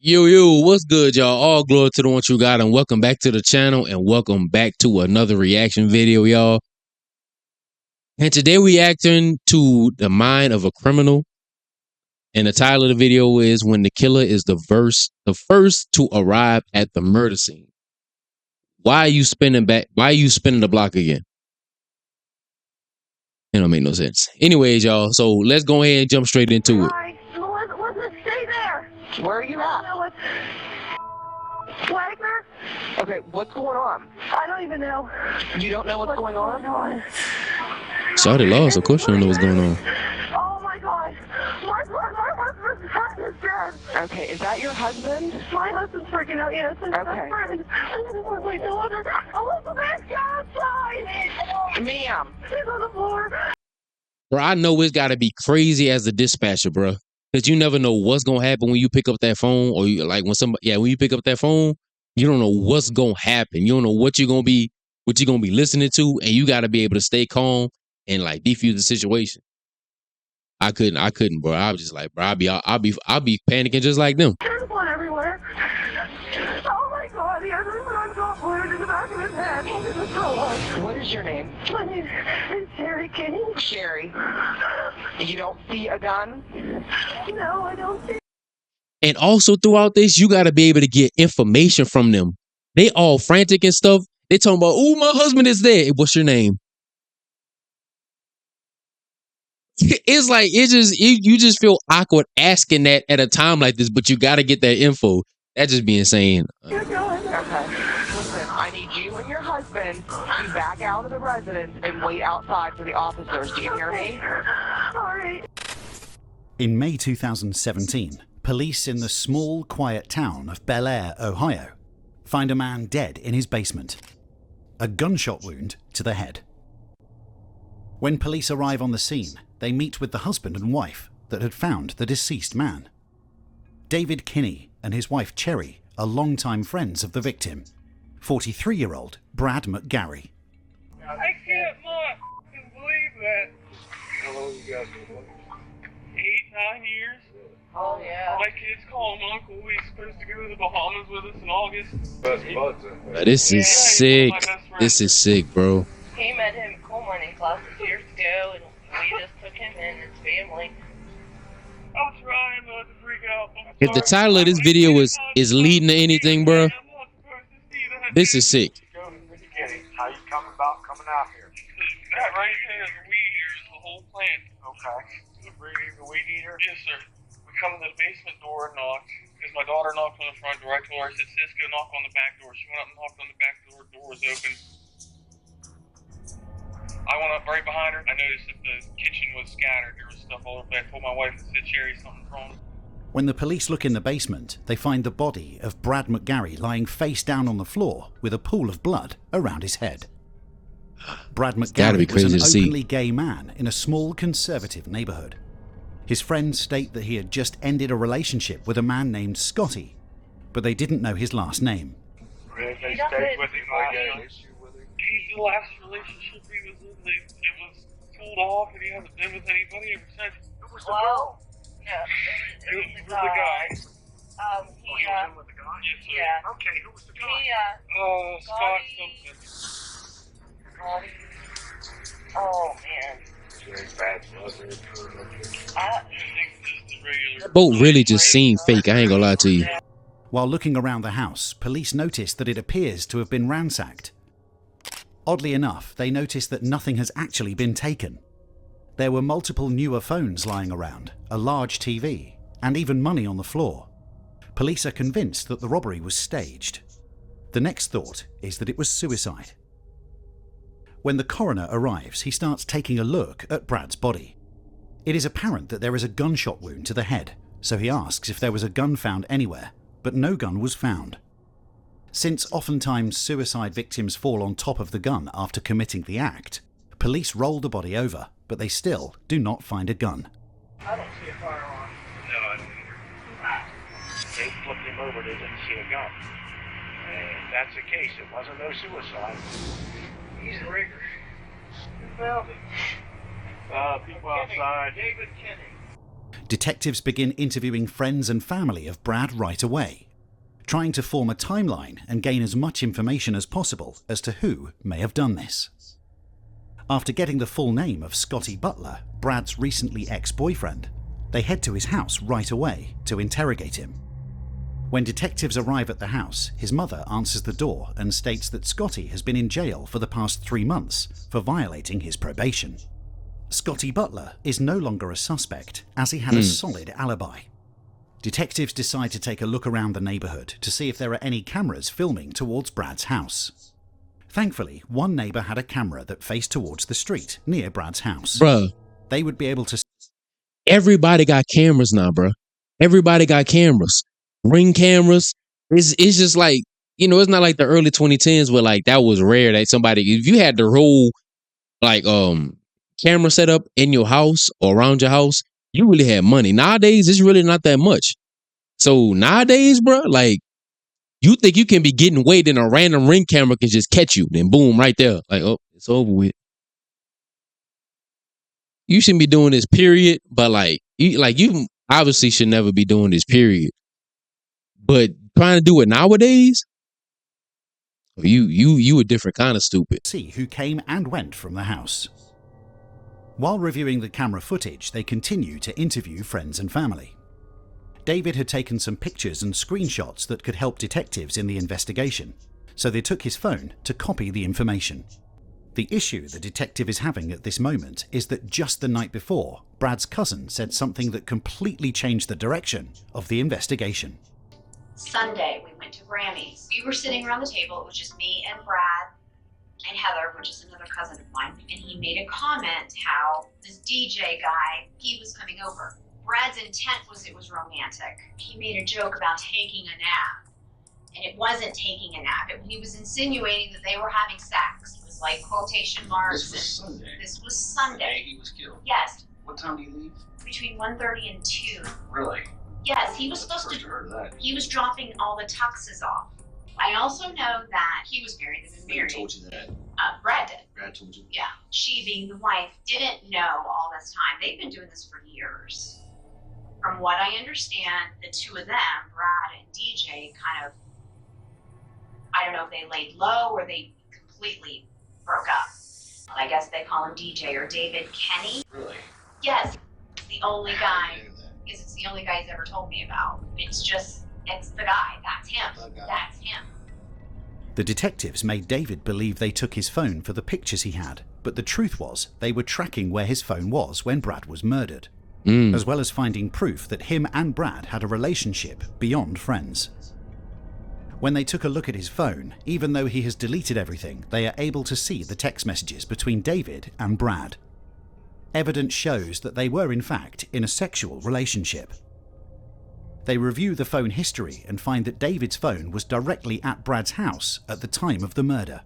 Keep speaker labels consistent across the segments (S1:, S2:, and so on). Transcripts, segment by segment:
S1: Yo, what's good, y'all? All glory to the one true God, and welcome back to the channel, and welcome back to another reaction video, y'all. And today we reacting to The Mind of a Criminal, and the title of the video is When the Killer is the First to Arrive at the Murder Scene. Why are you spinning the block again? It don't make no sense. Anyways, y'all, so let's go ahead and jump straight into it.
S2: Stay there.
S3: Where are you at?
S2: Wagner?
S3: Okay, what's going on?
S2: I don't even know.
S3: You don't know what's going on?
S1: Sorry, lost. Of course you don't know what's going on.
S2: Oh my God. My husband's friend is dead.
S3: Okay, is that your husband?
S2: My husband's freaking out, yes. And
S3: Okay.
S2: my friend. My daughter. Elizabeth, get outside.
S3: Ma'am.
S2: She's on the floor.
S1: Bro, I know it's got to be crazy as a dispatcher, bro. Because you never know what's going to happen when you pick up that phone, or when you pick up that phone, you don't know what's going to happen. You don't know what you're going to be listening to, and you got to be able to stay calm and like defuse the situation. I couldn't, bro. I was just like, bro, I'll be panicking just like them.
S2: There's blood everywhere. Oh my God, he has a gun wound in the back of his head.
S3: What is your name?
S2: My name is Sherry King.
S3: Sherry. You don't see a gun?
S2: No, I don't see.
S1: And also throughout this, you got to be able to get information from them. They all frantic and stuff. They talking about, oh, my husband is there. What's your name? It's like you just feel awkward asking that at a time like this, but you got to get that info. That just be insane.
S3: Okay. Listen, I need you and your husband to back out of the residence and wait outside for the officers. Do you hear me?
S2: All right.
S4: In May 2017, police in the small, quiet town of Bel Air, Ohio, find a man dead in his basement. A gunshot wound to the head. When police arrive on the scene, they meet with the husband and wife that had found the deceased man. David Kinney and his wife Cherry are longtime friends of the victim, 43-year-old Brad McGarry.
S5: I can't believe that.
S6: How long you guys been together?
S5: 8, 9 years.
S3: Oh, yeah.
S5: My kids call him Uncle. He's supposed to go to the Bahamas with us in August.
S6: Best buds,
S1: This is sick. This is sick, bro.
S7: He met him at coal mining classes years ago, and we just took him and his family.
S5: I'm trying not to freak out.
S1: If the title of this video is leading to anything, bro, this is sick.
S6: How you coming about coming out here?
S5: That right there is a weed eater, is the whole plant.
S6: Okay. The weed eater?
S5: Yes, sir. We come to the basement door and knocked. Because my daughter knocked on the front door. I told her, I said, Cisco, knock on the back door. She went up and knocked on the back door. Door was open. I went up right behind her. I noticed that the kitchen was scattered. There was stuff all over there. I told my wife, I said, Cherry, something's wrong.
S4: When the police look in the basement, they find the body of Brad McGarry lying face down on the floor with a pool of blood around his head. Brad McGarry was an openly gay man in a small conservative neighborhood. His friends state that he had just ended a relationship with a man named Scotty, but they didn't know his last name.
S6: They stayed with him like that issue with him?
S5: He's the last relationship he was in. It was pulled off, and he hasn't been with anybody ever since.
S6: Who was the girl?
S7: Yeah,
S5: It was the guy.
S7: He,
S6: Oh, he was in with the guy?
S5: Yes, sir.
S7: yeah,
S6: Okay, who was the guy?
S7: he,
S5: Scott something.
S7: oh man.
S6: Very bad blood.
S1: That boat really just seemed fake. I ain't gonna lie to you.
S4: While looking around the house, police notice that it appears to have been ransacked. Oddly enough, they notice that nothing has actually been taken. There were multiple newer phones lying around, a large TV, and even money on the floor. Police are convinced that the robbery was staged. The next thought is that it was suicide. When the coroner arrives, he starts taking a look at Brad's body. It is apparent that there is a gunshot wound to the head, so he asks if there was a gun found anywhere, but no gun was found. Since oftentimes suicide victims fall on top of the gun after committing the act, police roll the body over, but they still do not find a gun.
S5: I don't see a firearm.
S6: No, I didn't either. They flipped him over, they didn't see a gun. And if that's the case, it wasn't no suicide.
S5: He's a rigger. Who found him?
S6: People outside.
S5: David Kinney.
S4: Detectives begin interviewing friends and family of Brad right away, trying to form a timeline and gain as much information as possible as to who may have done this. After getting the full name of Scotty Butler, Brad's recently ex-boyfriend, they head to his house right away to interrogate him. When detectives arrive at the house, his mother answers the door and states that Scotty has been in jail for the past 3 months for violating his probation. Scotty Butler is no longer a suspect, as he had a solid alibi. Detectives decide to take a look around the neighborhood to see if there are any cameras filming towards Brad's house. Thankfully, one neighbor had a camera that faced towards the street near Brad's house.
S1: Bruh,
S4: They would be able to...
S1: everybody got cameras now, bruh. Everybody got cameras. Ring cameras. It's just like, you know, it's not like the early 2010s where like that was rare that somebody, if you had the whole like camera set up in your house or around your house, you really had money. Nowadays, it's really not that much. So nowadays, bruh, like, you think you can be getting weight and a random ring camera can just catch you, then boom, right there. Like, oh, it's over with. You shouldn't be doing this, period. But like you obviously should never be doing this, period. But trying to do it nowadays, you a different kind of stupid.
S4: see who came and went from the house. While reviewing the camera footage, they continue to interview friends and family. David had taken some pictures and screenshots that could help detectives in the investigation, so they took his phone to copy the information. The issue the detective is having at this moment is that just the night before, Brad's cousin said something that completely changed the direction of the investigation.
S8: Sunday, we went to Grammy's. We were sitting around the table. It was just me and Brad and Heather, which is another cousin of mine. And he made a comment how this DJ guy, he was coming over. Brad's intent was it was romantic. He made a joke about taking a nap. And it wasn't taking a nap. He was insinuating that they were having sex. It was like quotation marks.
S6: This was Sunday.
S8: This was Sunday.
S6: He was killed.
S8: Yes,
S6: What time did he leave?
S8: between 1:30 and 2.
S6: Really?
S8: Yes, he was
S6: That's the
S8: supposed
S6: first
S8: to...
S6: I heard of that.
S8: He was dropping all the tuxes off. I also know that he was married. They've been
S6: Who
S8: married.
S6: told you that?
S8: Brad did.
S6: Brad told you?
S8: Yeah. She, being the wife, didn't know all this time. They've been doing this for years. From what I understand, the two of them, Brad and DJ, kind of, I don't know if they laid low or they completely broke up. I guess they call him DJ or David Kenny.
S6: Really?
S8: Yes, it's the only guy.
S6: I knew that.
S8: Because it's the only guy he's ever told me about. It's the guy. That's him.
S6: That guy.
S8: That's him.
S4: The detectives made David believe they took his phone for the pictures he had, but the truth was they were tracking where his phone was when Brad was murdered, as well as finding proof that him and Brad had a relationship beyond friends. When they took a look at his phone, even though he has deleted everything, they are able to see the text messages between David and Brad. Evidence shows that they were in fact in a sexual relationship. They review the phone history and find that David's phone was directly at Brad's house at the time of the murder.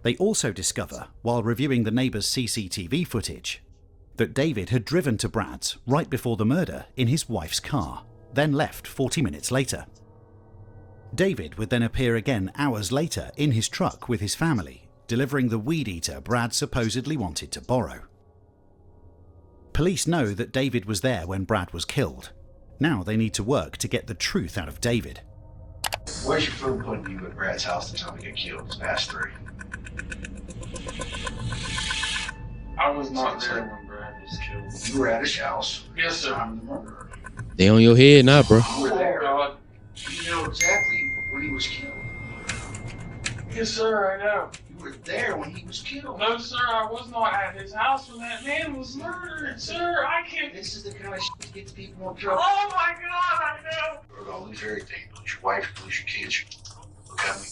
S4: They also discover, while reviewing the neighbour's CCTV footage, that David had driven to Brad's right before the murder in his wife's car, then left 40 minutes later. David would then appear again hours later in his truck with his family, delivering the weed eater Brad supposedly wanted to borrow. Police know that David was there when Brad was killed. Now they need to work to get the truth out of David.
S6: Where's your phone putting you at Brad's house the time he got killed? It's past 3.
S5: I was not there when Brad was killed.
S6: You were at his house.
S5: Yes, sir.
S6: Time of the murder.
S1: They on your head now, bro.
S6: You were
S5: Oh,
S6: there.
S5: God.
S6: You know exactly when he was killed.
S5: Yes, sir, I know.
S6: You were there when he was killed.
S5: No, sir, I was not at his house when that man was murdered, sir. I can't.
S6: This is the kind of shit that gets people in trouble.
S5: Oh, my God, I know.
S6: You're gonna lose everything. Lose your wife, lose your kids. Look at me.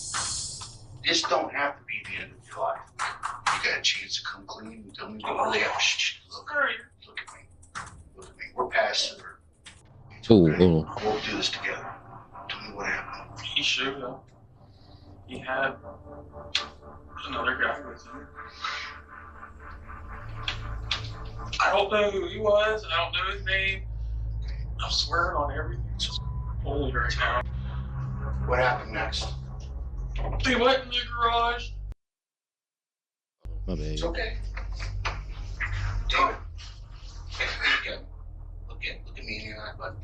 S6: This don't have to be the end of your life. You got a chance to come clean and tell me what really happened. Look at me. Look at me. We're past it. It's
S1: Ooh,
S6: okay.
S1: ooh.
S6: We'll do this together. Tell me what happened.
S5: He should have. He had another guy with him. I don't know who he was. I don't know his name. I'm swearing on everything. It's just holy right now.
S6: What happened next?
S5: He went in the garage.
S1: My bad.
S6: It's okay. David. Here you go. Look Look at me in the eye, bud.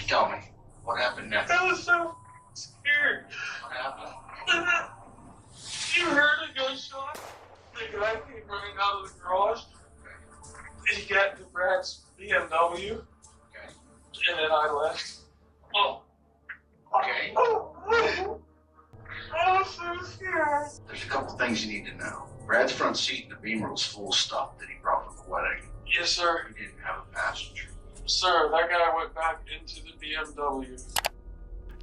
S6: Tell me, what happened next?
S5: I was so scared.
S6: What happened?
S5: You heard a gunshot? The guy came running out of the garage. And he got into Brad's BMW.
S6: Okay.
S5: And then I left. Oh.
S6: Okay.
S5: I was so scared.
S6: There's a couple things you need to know. Brad's front seat in the Beamer was full of stuff that he brought from the wedding.
S5: Yes, sir.
S6: He didn't have a passenger.
S5: Sir, that guy went back into the BMW.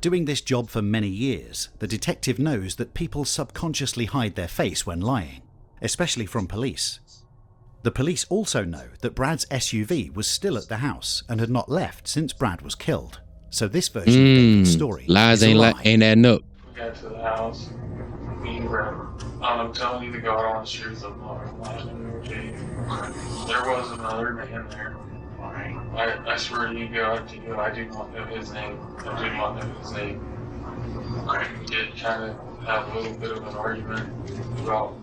S4: Doing this job for many years, the detective knows that people subconsciously hide their face when lying, especially from police. The police also know that Brad's SUV was still at the house and had not left since Brad was killed. So this version of David's story
S1: lies
S4: is a lie.
S1: ain't adding up.
S5: We got to the house. Me and Brad. I'm telling you the God honest truth, I'm not lying to you. There was another man there. I swear to you, God, to you, I do not know his name. I do not know his name.
S6: Okay.
S5: We did kind of have a little bit of an argument about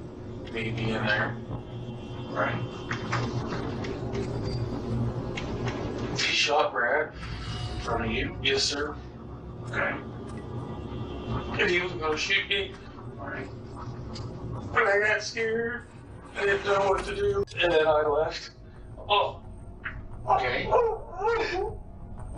S5: me being there.
S6: Right.
S5: He shot Brad.
S6: In front of you?
S5: Yes, sir.
S6: Okay.
S5: And he was going to shoot me.
S6: Alright.
S5: But I got scared. I didn't know what to do. And then I left. Oh.
S6: Okay.
S5: Okay.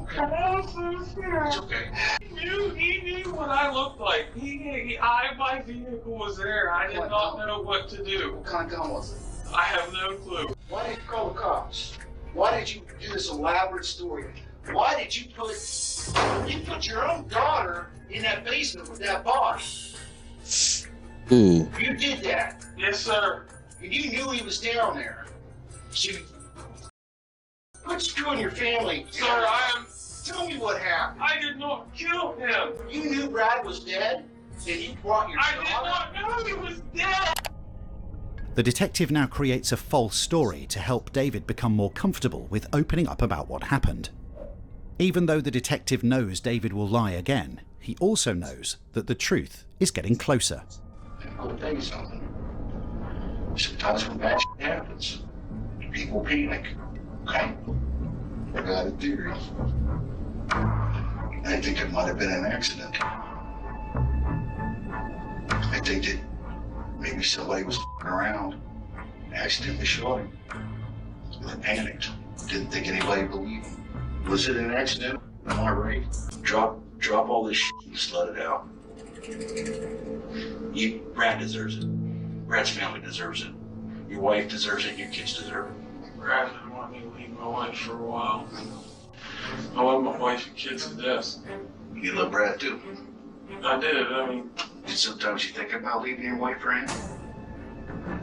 S6: Okay.
S5: I was so scared.
S6: It's okay.
S5: He knew what I looked like. My vehicle was there. I did not know what to do.
S6: What kind of gun was it?
S5: I have no clue.
S6: Why did you call the cops? Why did you do this elaborate story? Why did you put your own daughter in that basement with that body?
S1: Ooh.
S6: You did that.
S5: Yes, sir.
S6: And you knew he was down there. So you put you and your family.
S5: Sir,
S6: Tell me what happened.
S5: I did not kill him.
S6: You knew Brad was dead, and you brought your
S5: I
S6: daughter.
S5: did not know he was dead.
S4: The detective now creates a false story to help David become more comfortable with opening up about what happened. Even though the detective knows David will lie again, he also knows that the truth is getting closer.
S6: I'll tell you something. Sometimes when bad shit happens, people panic. Okay? I got a theory. I think it might have been an accident. I think that maybe somebody was f***ing around and accidentally shot him. And they panicked. Didn't think anybody believed him. Was it an accident? Am I right? Drop all this shit and just let it out. Brad deserves it. Brad's family deserves it. Your wife deserves it, and your kids deserve it.
S5: Brad didn't want me to leave my wife for a while. I love my wife and kids to death.
S6: You love Brad too.
S5: I did. I mean,
S6: Sometimes you think about leaving your wife for him.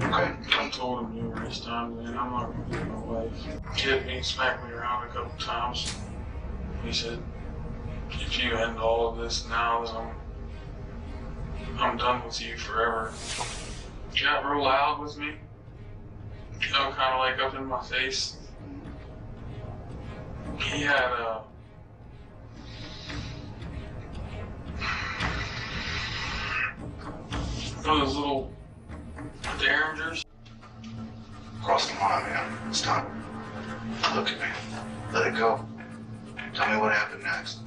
S6: Okay.
S5: I told him numerous times, man, I'm not gonna leave my wife. He hit me and smacked me around a couple times. He said, if you end all of this now, then I'm done with you forever. He got real loud with me. You know, kind of like up in my face. He had those little derringers.
S6: Cross the line, man. It's time. Look at me. Let it go. Tell me what happened next.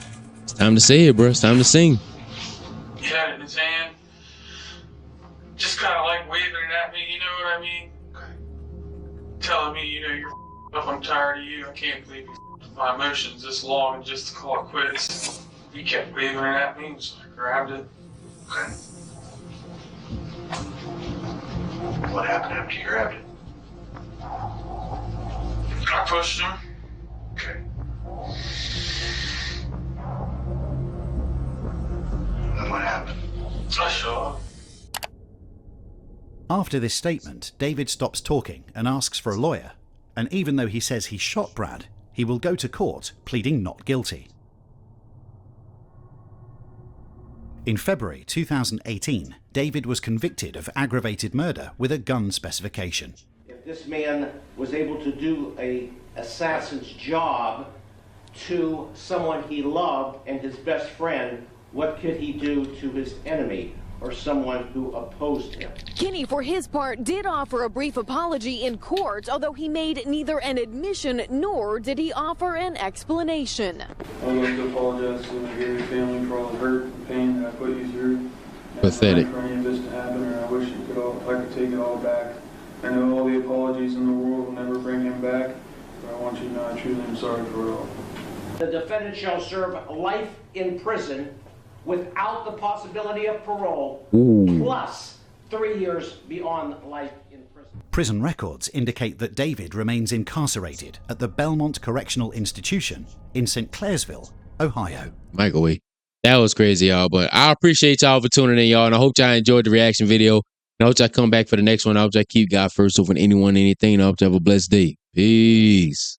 S1: It's time to say it, bro. It's time to sing.
S5: He had it in his hand. Just kind of like waving it at me, you know what I mean?
S6: Okay.
S5: Telling me, you know, you're up, I'm tired of you. I can't believe you with my emotions this long just to call it quits. He kept waving it at me, so I grabbed it.
S6: Okay. What happened after you grabbed it?
S5: I pushed him.
S6: Okay. Then what happened?
S5: I shot him.
S4: After this statement, David stops talking and asks for a lawyer, and even though he says he shot Brad, he will go to court pleading not guilty. In February 2018, David was convicted of aggravated murder with a gun specification.
S9: If this man was able to do an assassin's job to someone he loved and his best friend, what could he do to his enemy or someone who opposed him.
S10: Kinney, for his part, did offer a brief apology in court, although he made neither an admission nor did he offer an explanation.
S5: I would like to apologize to my Gary family for all the hurt and pain that I put you through. And
S1: Pathetic.
S5: for any of this to happen, and I wish I could take it all back. I know all the apologies in the world will never bring him back, but I want you to know I truly am sorry for it all.
S9: The defendant shall serve life in prison without the possibility of parole, plus 3 years beyond life in prison.
S4: Prison records indicate that David remains incarcerated at the Belmont Correctional Institution in St. Clairsville, Ohio.
S1: Microwave. That was crazy, y'all. But I appreciate y'all for tuning in, y'all. And I hope y'all enjoyed the reaction video. And I hope y'all come back for the next one. I hope y'all keep God first over anyone, anything. And I hope y'all have a blessed day. Peace.